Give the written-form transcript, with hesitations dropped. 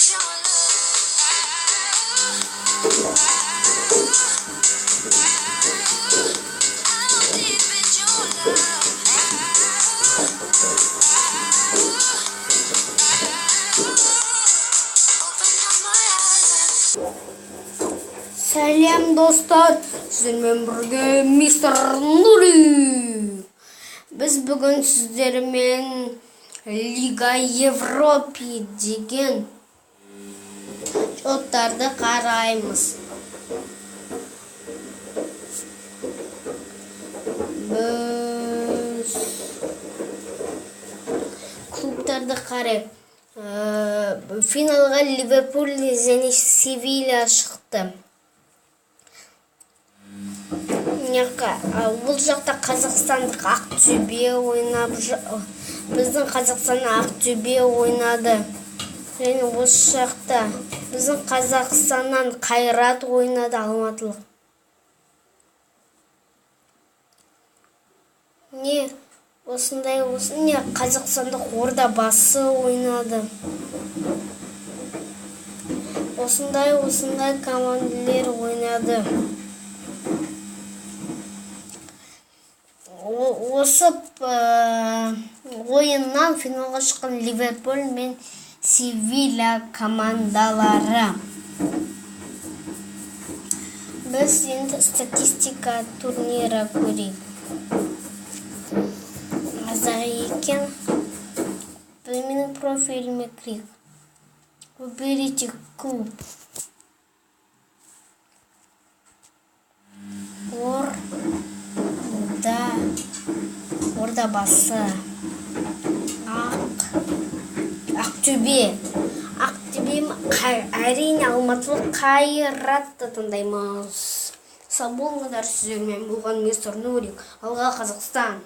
Selam dostlar, sizlerle birge Mr. Nuri. Biz bugün sizlerмен Liga Европы деген şottарды қараймыз. Biz клубтарды қарайық. Финалға Ливерпуль және Севилья шықты. Бұл жақта қазақстандық Ақтөбе ойнап, біздің Қазақстан Ақтөбе ойнады. Және осы жақта біздің Қазақстаннан Қайрат ойнады, алматылық. Осындай Қазақстандық Ордабасы ойнады. Осындай командалар ойнады. Осы ойыннан финалға шыққан Ливерпуль мен Севилья командалары. Біз енді статистика турнира көрейік. Азақ екен. Менің профиліме кірейік. Выберите клуб. Ордабасы. Ақтөбе. Әрине алматылық Қайратты таңдаймыз. Сау болыңыздар, сіздермен болған Мистер Нурик. Алға Қазақстан.